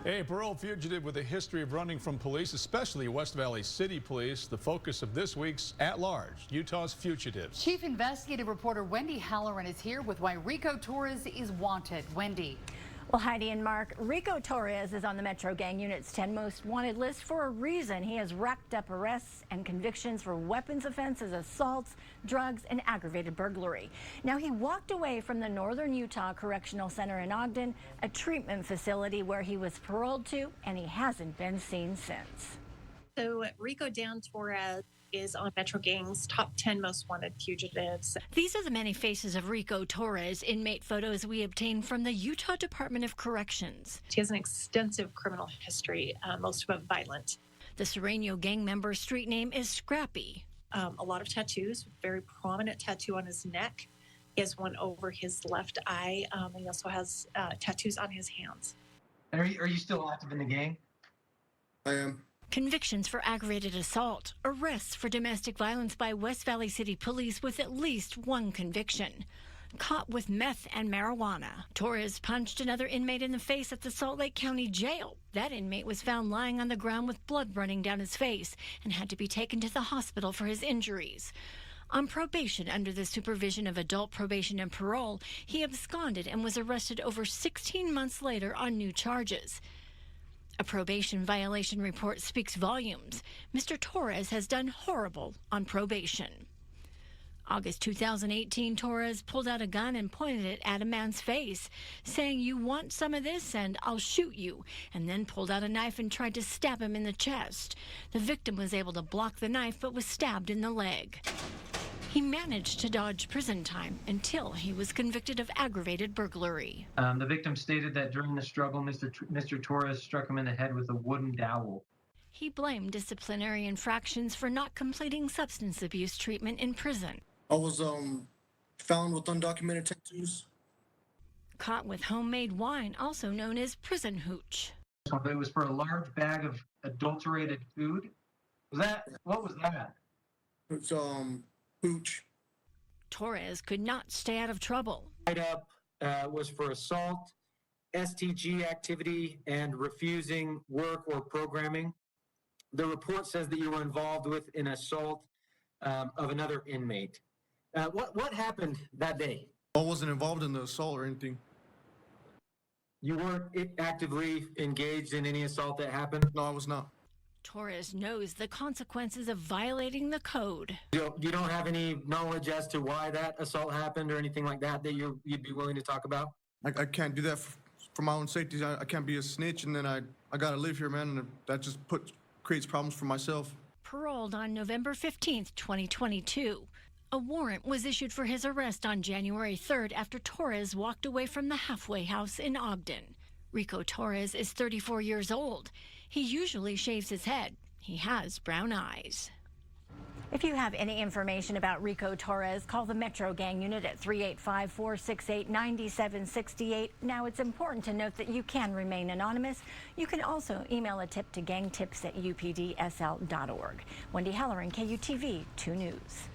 A parole fugitive with a history of running from police, especially West Valley City Police, the focus of this week's At Large, Utah's Fugitives. Chief Investigative Reporter Wendy Halloran is here with why Rico Torrez is wanted. Wendy. Well, Heidi and Mark, Rico Torrez is on the Metro Gang Unit's 10 most wanted list for a reason. He has racked up arrests and convictions for weapons offenses, assaults, drugs, and aggravated burglary. Now, he walked away from the Northern Utah Correctional Center in Ogden, a treatment facility where he was paroled to, and he hasn't been seen since. So Rico Dan Torrez is on Metro Gang's top 10 most wanted fugitives. These are the many faces of Rico Torrez, inmate photos we obtained from the Utah Department of Corrections. He has an extensive criminal history, most of it violent. The Sereno gang member's street name is Scrappy. A lot of tattoos, very prominent tattoo on his neck. He has one over his left eye. He also has tattoos on his hands. Are you still active in the gang? I am. Convictions for aggravated assault, arrests for domestic violence by West Valley City Police with at least one conviction. Caught with meth and marijuana. Torrez punched another inmate in the face at the Salt Lake County Jail. That inmate was found lying on the ground with blood running down his face and had to be taken to the hospital for his injuries. On probation under the supervision of adult probation and parole, he absconded and was arrested over 16 months later on new charges. A probation violation report speaks volumes. Mr. Torrez has done horrible on probation. August 2018, Torrez pulled out a gun and pointed it at a man's face, saying, "You want some of this and I'll shoot you," and then pulled out a knife and tried to stab him in the chest. The victim was able to block the knife but was stabbed in the leg. He managed to dodge prison time until he was convicted of aggravated burglary. The victim stated that during the struggle, Mr. Torrez struck him in the head with a wooden dowel. He blamed disciplinary infractions for not completing substance abuse treatment in prison. I was found with undocumented tattoos. Caught with homemade wine, also known as prison hooch. It was for a large bag of adulterated food. What was that? It's hooch. Torrez could not stay out of trouble. Write-up was for assault, STG activity, and refusing work or programming. The report says that you were involved with an assault of another inmate. What happened that day? I wasn't involved in the assault or anything. You weren't actively engaged in any assault that happened? No, I was not. Torrez knows the consequences of violating the code. You don't have any knowledge as to why that assault happened or anything like that you'd be willing to talk about? I can't do that for my own safety. I can't be a snitch, and then I gotta live here, man, and that just creates problems for myself. Paroled on November 15th, 2022. A warrant was issued for his arrest on January 3rd after Torrez walked away from the halfway house in Ogden. Rico Torrez is 34 years old. He usually shaves his head. He has brown eyes. If you have any information about Rico Torrez, call the Metro Gang Unit at 385-468-9768. Now, it's important to note that you can remain anonymous. You can also email a tip to gangtips@updsl.org. Wendy Halloran, KUTV 2 News.